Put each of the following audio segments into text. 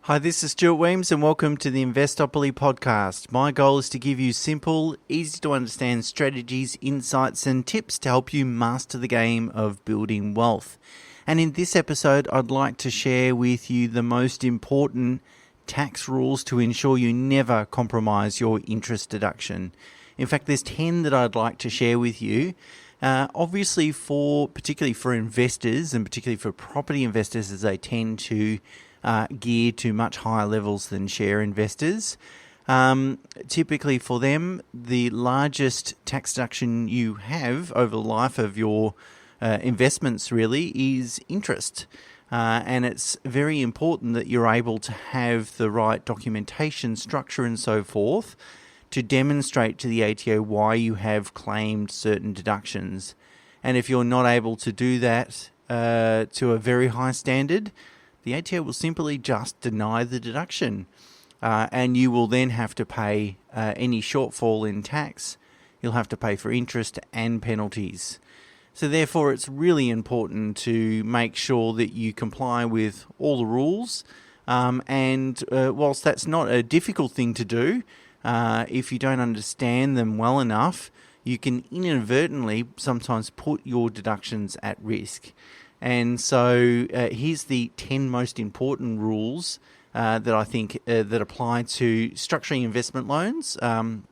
Hi, this is Stuart Weems and welcome to the Investopoly podcast. My goal is to give you simple, easy to understand strategies, insights and tips to help you master the game of building wealth. And in this episode, I'd like to share with you the most important tax rules to ensure you never compromise your interest deduction. In fact, there's 10 that I'd like to share with you. Obviously, particularly for investors and particularly for property investors, as they tend to gear to much higher levels than share investors. Typically for them, the largest tax deduction you have over the life of your investments really is interest. And it's very important that you're able to have the right documentation, structure and so forth to demonstrate to the ATO why you have claimed certain deductions. And if you're not able to do that to a very high standard, the ATO will simply just deny the deduction, and you will then have to pay any shortfall in tax. You'll have to pay for interest and penalties. So therefore, it's really important to make sure that you comply with all the rules. And whilst that's not a difficult thing to do, if you don't understand them well enough, you can inadvertently sometimes put your deductions at risk. And so here's the 10 most important rules that I think that apply to structuring investment loans. And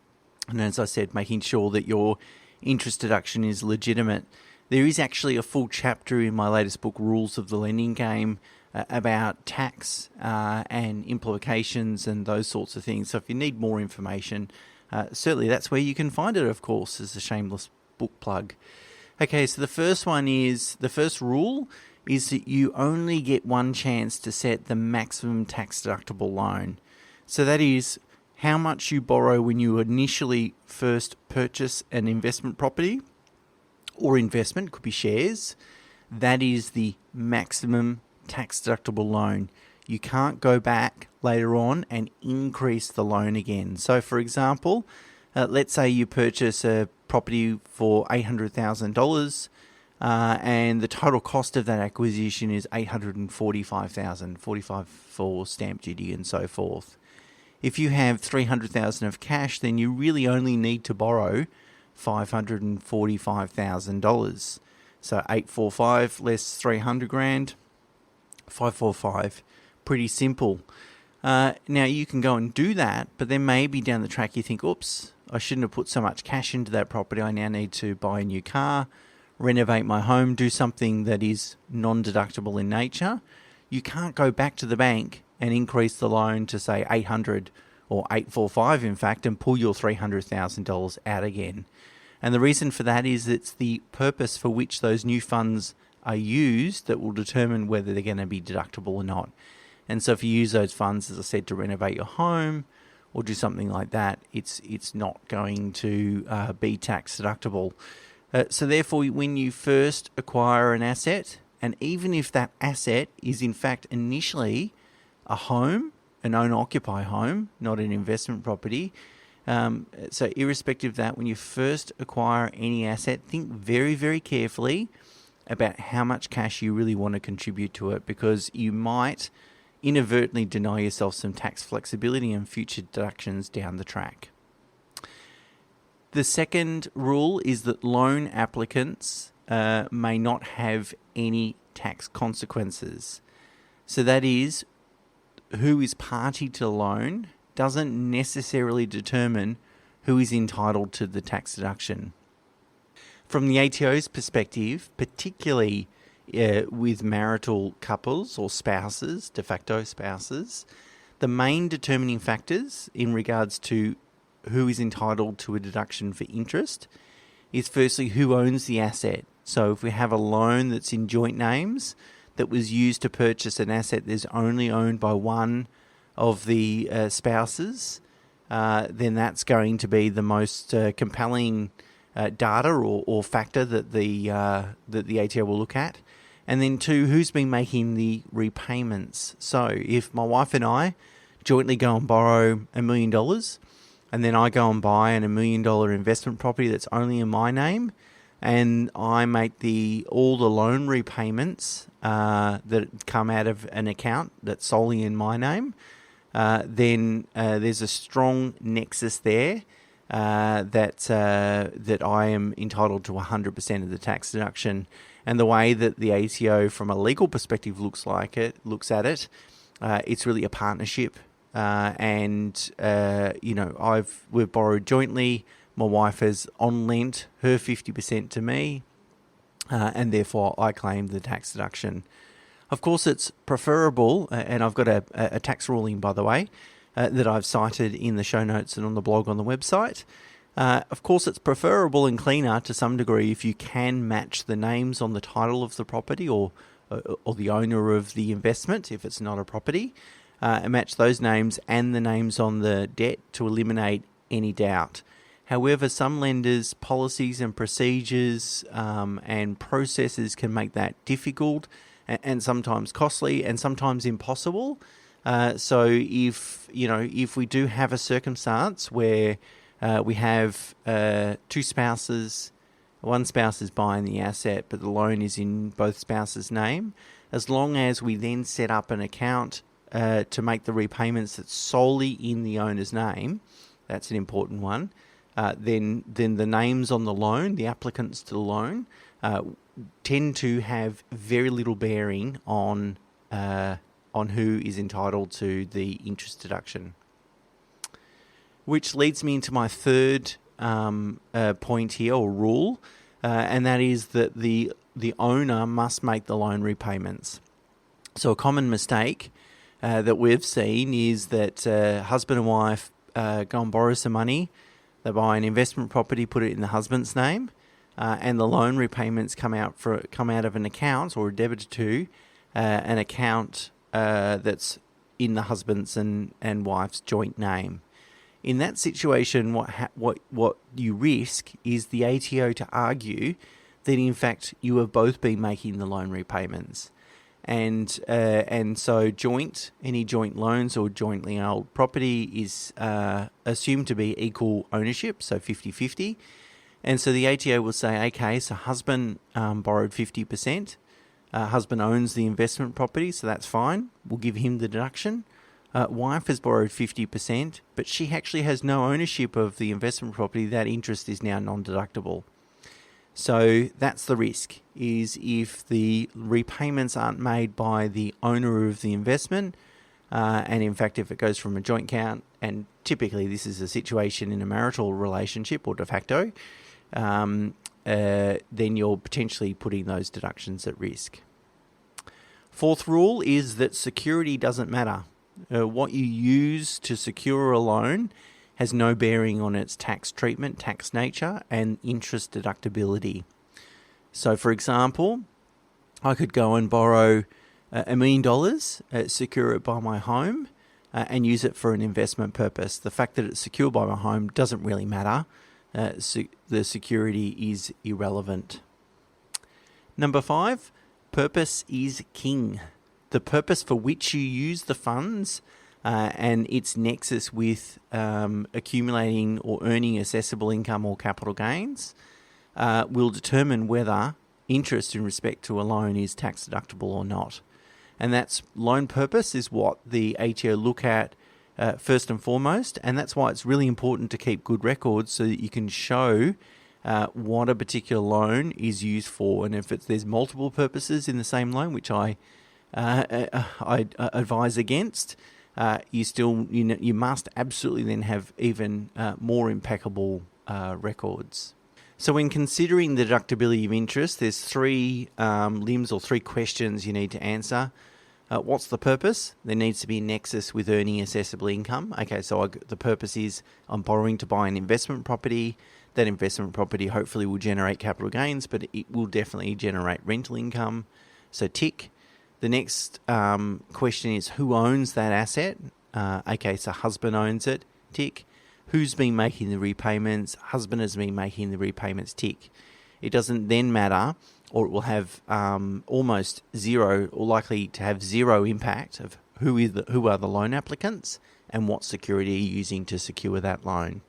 as I said, making sure that your interest deduction is legitimate. There is actually a full chapter in my latest book, Rules of the Lending Game, about tax and implications and those sorts of things. So if you need more information, certainly that's where you can find it, of course, as a shameless book plug. Okay, so the first rule is that you only get one chance to set the maximum tax-deductible loan. So that is how much you borrow when you initially first purchase an investment property or investment, could be shares. That is the maximum tax-deductible loan. You can't go back later on and increase the loan again. So for example, let's say you purchase a property for $800,000 and the total cost of that acquisition is $845,000, $45,000 for stamp duty and so forth. If you have $300,000 of cash, then you really only need to borrow $545,000. So 845 less 300 grand, 545. Pretty simple. Now you can go and do that, but then maybe down the track you think, oops, I shouldn't have put so much cash into that property. I now need to buy a new car, renovate my home, do something that is non-deductible in nature. You can't go back to the bank and increase the loan to say 800 or 845 in fact, and pull your $300,000 out again. And the reason for that is it's the purpose for which those new funds are used that will determine whether they're going to be deductible or not. And so if you use those funds, as I said, to renovate your home or do something like that, it's not going to be tax deductible. So therefore, when you first acquire an asset, and even if that asset is in fact initially a home, an owner-occupied home, not an investment property, so irrespective of that, when you first acquire any asset, think very, very carefully about how much cash you really want to contribute to it, because you might inadvertently deny yourself some tax flexibility and future deductions down the track. The second rule is that loan applicants may not have any tax consequences. So that is, who is party to the loan doesn't necessarily determine who is entitled to the tax deduction. From the ATO's perspective, particularly with marital couples or spouses, de facto spouses, the main determining factors in regards to who is entitled to a deduction for interest is firstly who owns the asset. So if we have a loan that's in joint names that was used to purchase an asset that's only owned by one of the spouses, then that's going to be the most compelling data or factor that the ATO will look at. And then two, who's been making the repayments? So if my wife and I jointly go and borrow $1 million, and then I go and buy an $1 million investment property that's only in my name, and I make all the loan repayments that come out of an account that's solely in my name, then there's a strong nexus there that I am entitled to 100% of the tax deduction. And the way that the ATO, from a legal perspective, looks at it, it's really a partnership. We've borrowed jointly. My wife has on-lent her 50% to me, and therefore I claim the tax deduction. Of course, it's preferable, and I've got a tax ruling, by the way, that I've cited in the show notes and on the blog on the website. Of course, it's preferable and cleaner to some degree if you can match the names on the title of the property or the owner of the investment, if it's not a property, and match those names and the names on the debt to eliminate any doubt. However, some lenders' policies and procedures and processes can make that difficult and sometimes costly and sometimes impossible. So if we do have a circumstance where we have two spouses, one spouse is buying the asset, but the loan is in both spouses' name, as long as we then set up an account to make the repayments that's solely in the owner's name, that's an important one, then the names on the loan, the applicants to the loan, tend to have very little bearing on who is entitled to the interest deduction. Which leads me into my third point here, or rule, and that is that the owner must make the loan repayments. So a common mistake that we've seen is that husband and wife go and borrow some money, they buy an investment property, put it in the husband's name, and the loan repayments come out of an account or debited to an account that's in the husband's and wife's joint name. In that situation, what you risk is the ATO to argue that in fact you have both been making the loan repayments, and so any joint loans or jointly held property is assumed to be equal ownership, so 50-50, and so the ATO will say, okay, so husband borrowed 50%, husband owns the investment property, so that's fine, we'll give him the deduction. Wife has borrowed 50%, but she actually has no ownership of the investment property. That interest is now non-deductible. So that's the risk, is if the repayments aren't made by the owner of the investment, and in fact if it goes from a joint account, and typically this is a situation in a marital relationship or de facto, then you're potentially putting those deductions at risk. Fourth rule is that security doesn't matter. What you use to secure a loan has no bearing on its tax treatment, tax nature, and interest deductibility. So, for example, I could go and borrow $1 million, secure it by my home, and use it for an investment purpose. The fact that it's secured by my home doesn't really matter. The security is irrelevant. Number 5, purpose is king. The purpose for which you use the funds and its nexus with accumulating or earning assessable income or capital gains will determine whether interest in respect to a loan is tax deductible or not. And that's loan purpose is what the ATO look at first and foremost, and that's why it's really important to keep good records so that you can show what a particular loan is used for. And if there's multiple purposes in the same loan, which I advise against, you must absolutely then have even more impeccable records. So when considering the deductibility of interest, there's three limbs or three questions you need to answer. What's the purpose? There needs to be a nexus with earning assessable income. Okay, so the purpose is I'm borrowing to buy an investment property. That investment property hopefully will generate capital gains, but it will definitely generate rental income. So tick. The next question is who owns that asset? Okay, so husband owns it, tick. Who's been making the repayments? Husband has been making the repayments, tick. It doesn't then matter, or it will have almost zero, or likely to have zero impact of who are the loan applicants and what security are you using to secure that loan.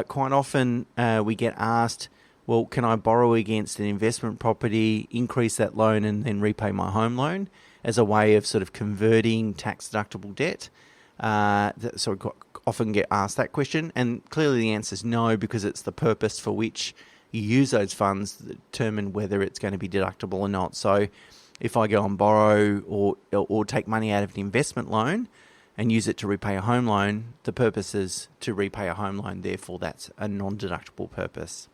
Quite often we get asked, well, can I borrow against an investment property, increase that loan and then repay my home loan as a way of sort of converting tax-deductible debt? So I often get asked that question, and clearly the answer is no, because it's the purpose for which you use those funds that determine whether it's going to be deductible or not. So if I go and borrow or take money out of an investment loan and use it to repay a home loan, the purpose is to repay a home loan, therefore that's a non-deductible purpose.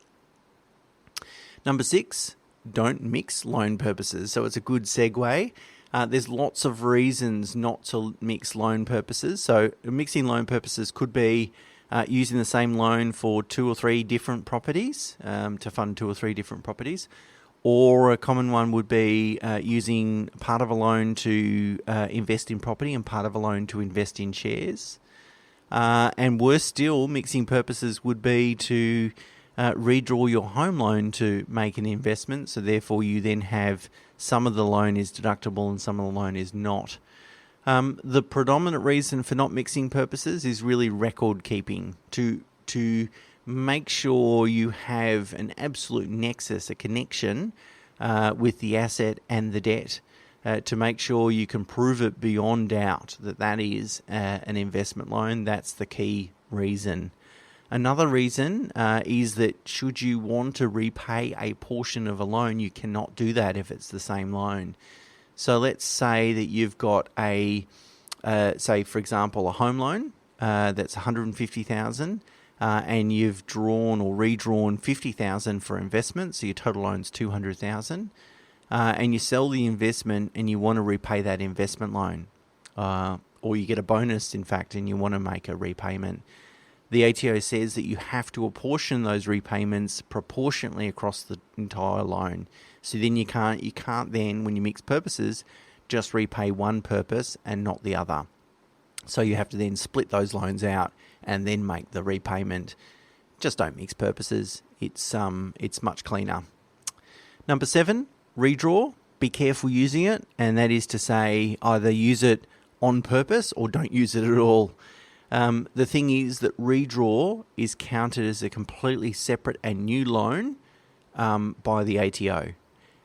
Number 6, don't mix loan purposes. So it's a good segue. There's lots of reasons not to mix loan purposes. So mixing loan purposes could be using the same loan for 2 or 3 different properties, to fund 2 or 3 different properties. Or a common one would be using part of a loan to invest in property and part of a loan to invest in shares. And worse still, mixing purposes would be to redraw your home loan to make an investment. So therefore you then have some of the loan is deductible and some of the loan is not. The predominant reason for not mixing purposes is really record keeping, to make sure you have an absolute nexus, a connection with the asset and the debt, to make sure you can prove it beyond doubt that that is an investment loan. That's the key reason. Another reason is that should you want to repay a portion of a loan, you cannot do that if it's the same loan. So let's say that you've got say for example, a home loan that's $150,000, and you've drawn or redrawn $50,000 for investment, so your total loan's $200,000, and you sell the investment and you want to repay that investment loan, or you get a bonus, in fact, and you want to make a repayment. The ATO says that you have to apportion those repayments proportionately across the entire loan. So then you can't then, when you mix purposes, just repay one purpose and not the other. So you have to then split those loans out and then make the repayment. Just don't mix purposes. It's much cleaner. Number 7, redraw. Be careful using it, and that is to say either use it on purpose or don't use it at all. The thing is that redraw is counted as a completely separate and new loan by the ATO,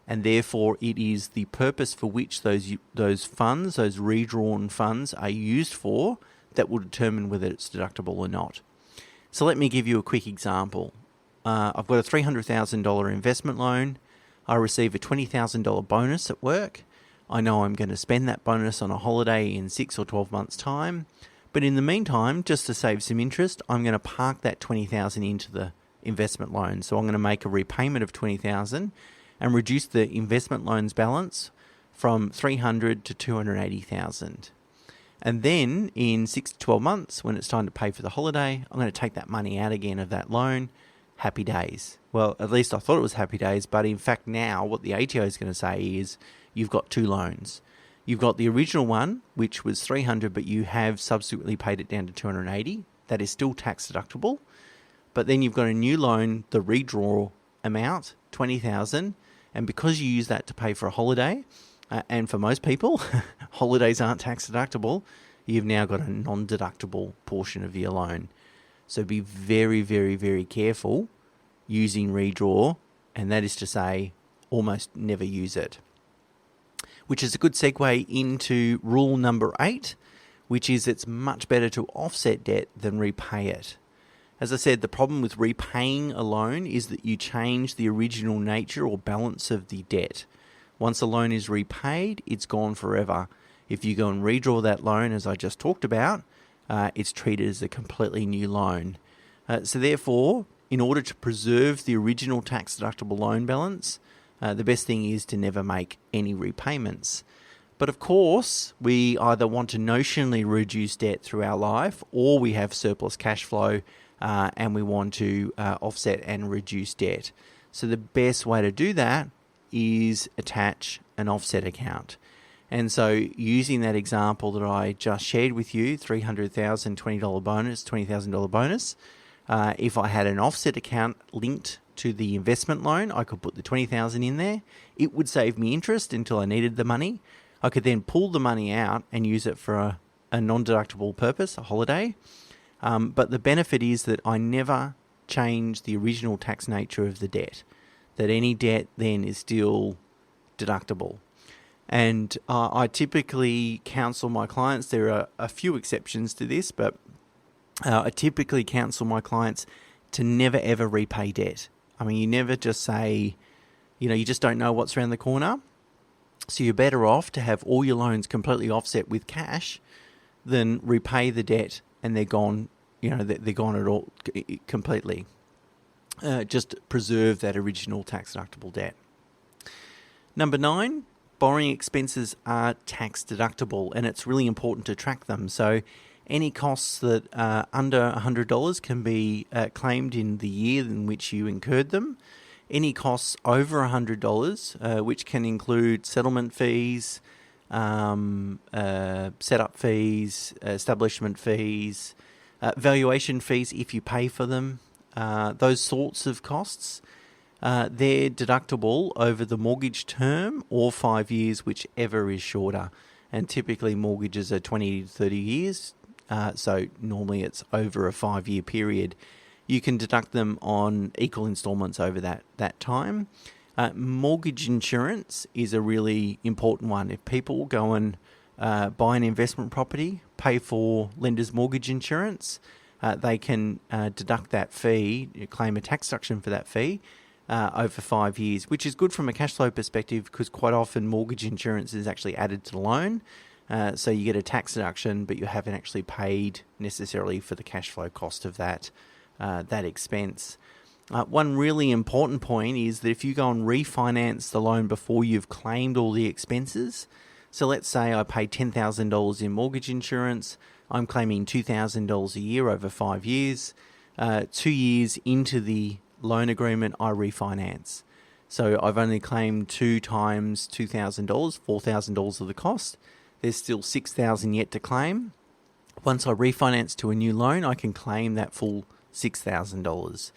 and therefore it is the purpose for which those funds, those redrawn funds, are used for that will determine whether it's deductible or not. So let me give you a quick example. I've got a $300,000 investment loan. I receive a $20,000 bonus at work. I know I'm going to spend that bonus on a holiday in 6 or 12 months' time. But in the meantime, just to save some interest, I'm going to park that $20,000 into the investment loan. So I'm going to make a repayment of $20,000 and reduce the investment loan's balance from $300,000 to $280,000. And then in 6 to 12 months, when it's time to pay for the holiday, I'm going to take that money out again of that loan. Happy days. Well, at least I thought it was happy days, but in fact now what the ATO is going to say is you've got 2 loans. You've got the original one, which was $300,000, but you have subsequently paid it down to $280,000. That is still tax deductible. But then you've got a new loan, the redraw amount, $20,000, and because you use that to pay for a holiday, and for most people, holidays aren't tax deductible, you've now got a non-deductible portion of your loan. So be very, very, very careful using redraw, and that is to say, almost never use it. Which is a good segue into rule number 8, which is it's much better to offset debt than repay it. As I said, the problem with repaying a loan is that you change the original nature or balance of the debt. Once a loan is repaid, it's gone forever. If you go and redraw that loan, as I just talked about, it's treated as a completely new loan. So therefore, in order to preserve the original tax-deductible loan balance, the best thing is to never make any repayments. But of course, we either want to notionally reduce debt through our life, or we have surplus cash flow and we want to offset and reduce debt. So the best way to do that is attach an offset account. And so using that example that I just shared with you, $300,000 $20 bonus, $20,000 bonus, if I had an offset account linked to the investment loan, I could put the $20,000 in there. It would save me interest until I needed the money. I could then pull the money out and use it for a non-deductible purpose, a holiday. But the benefit is that I never change the original tax nature of the debt, that any debt then is still deductible. And I typically counsel my clients, there are a few exceptions to this, but I typically counsel my clients to never ever repay debt. I mean, you never just say, you just don't know what's around the corner. So you're better off to have all your loans completely offset with cash than repay the debt and they're gone, they're gone at all completely. Just preserve that original tax deductible debt. Number 9, borrowing expenses are tax deductible, and it's really important to track them. So any costs that are under $100 can be claimed in the year in which you incurred them. Any costs over $100, which can include settlement fees, setup fees, establishment fees, valuation fees if you pay for them, those sorts of costs, they're deductible over the mortgage term or 5 years, whichever is shorter. And typically mortgages are 20 to 30 years, so normally it's over a 5-year period. You can deduct them on equal installments over that time. Mortgage insurance is a really important one. If people go and buy an investment property, pay for lender's mortgage insurance, they can deduct that fee, claim a tax deduction for that fee over 5 years, which is good from a cash flow perspective because quite often mortgage insurance is actually added to the loan. So you get a tax deduction, but you haven't actually paid necessarily for the cash flow cost of that expense. One really important point is that if you go and refinance the loan before you've claimed all the expenses, so let's say I paid $10,000 in mortgage insurance, I'm claiming $2,000 a year over 5 years. 2 years into the loan agreement, I refinance. So I've only claimed 2 times $2,000, $4,000 of the cost. There's still $6,000 yet to claim. Once I refinance to a new loan, I can claim that full $6,000.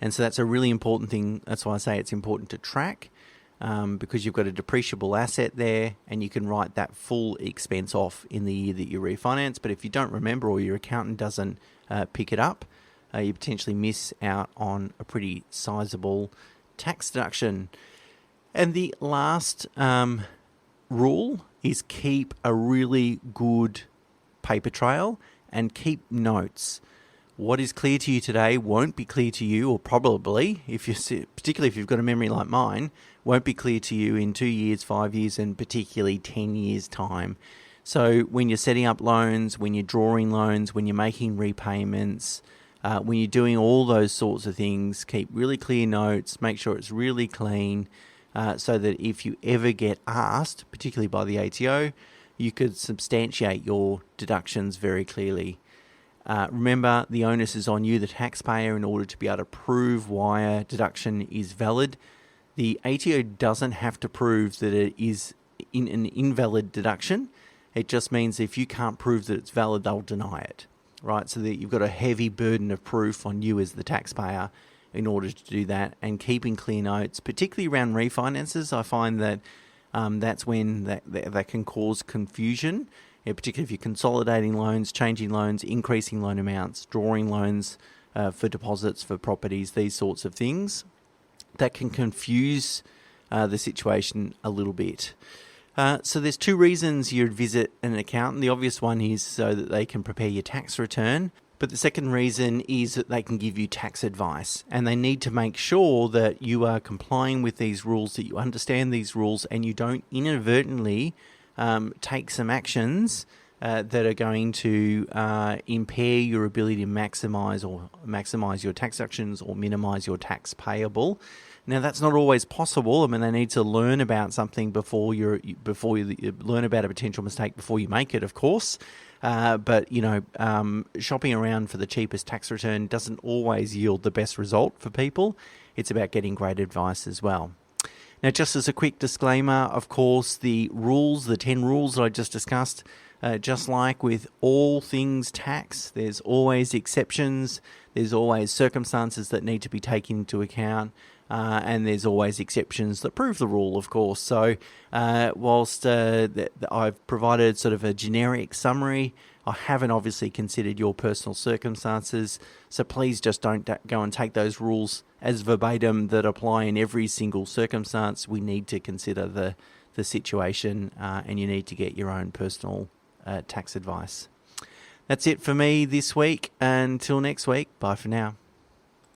And so that's a really important thing. That's why I say it's important to track because you've got a depreciable asset there and you can write that full expense off in the year that you refinance. But if you don't remember or your accountant doesn't pick it up, you potentially miss out on a pretty sizable tax deduction. And the last rule is keep a really good paper trail and keep notes. What is clear to you today won't be clear to you, or probably, particularly if you've got a memory like mine, won't be clear to you in 2 years, 5 years, and particularly 10 years' time. So when you're setting up loans, when you're drawing loans, when you're making repayments, when you're doing all those sorts of things, keep really clear notes, make sure it's really clean, so that if you ever get asked, particularly by the ATO, you could substantiate your deductions very clearly. Remember, the onus is on you, the taxpayer, in order to be able to prove why a deduction is valid. The ATO doesn't have to prove that it is in an invalid deduction. It just means if you can't prove that it's valid, they'll deny it, right? So that you've got a heavy burden of proof on you as the taxpayer in order to do that. And keeping clear notes, particularly around refinances, I find that that's when that can cause confusion. Particularly if you're consolidating loans, changing loans, increasing loan amounts, drawing loans for deposits for properties, these sorts of things, that can confuse the situation a little bit. So there's 2 reasons you'd visit an accountant. The obvious one is so that they can prepare your tax return. But the second reason is that they can give you tax advice, and they need to make sure that you are complying with these rules, that you understand these rules, and you don't inadvertently take some actions that are going to impair your ability to maximize your tax deductions or minimize your tax payable. Now, that's not always possible. I mean, they need to learn about something before you learn about a potential mistake before you make it, of course. But shopping around for the cheapest tax return doesn't always yield the best result for people. It's about getting great advice as well. Now, just as a quick disclaimer, of course, the 10 rules that I just discussed, just like with all things tax, there's always exceptions, there's always circumstances that need to be taken into account, and there's always exceptions that prove the rule, of course. So whilst I've provided sort of a generic summary I haven't obviously considered your personal circumstances, so please just don't go and take those rules as verbatim that apply in every single circumstance. We need to consider the situation, and you need to get your own personal tax advice. That's it for me this week. Until next week, bye for now.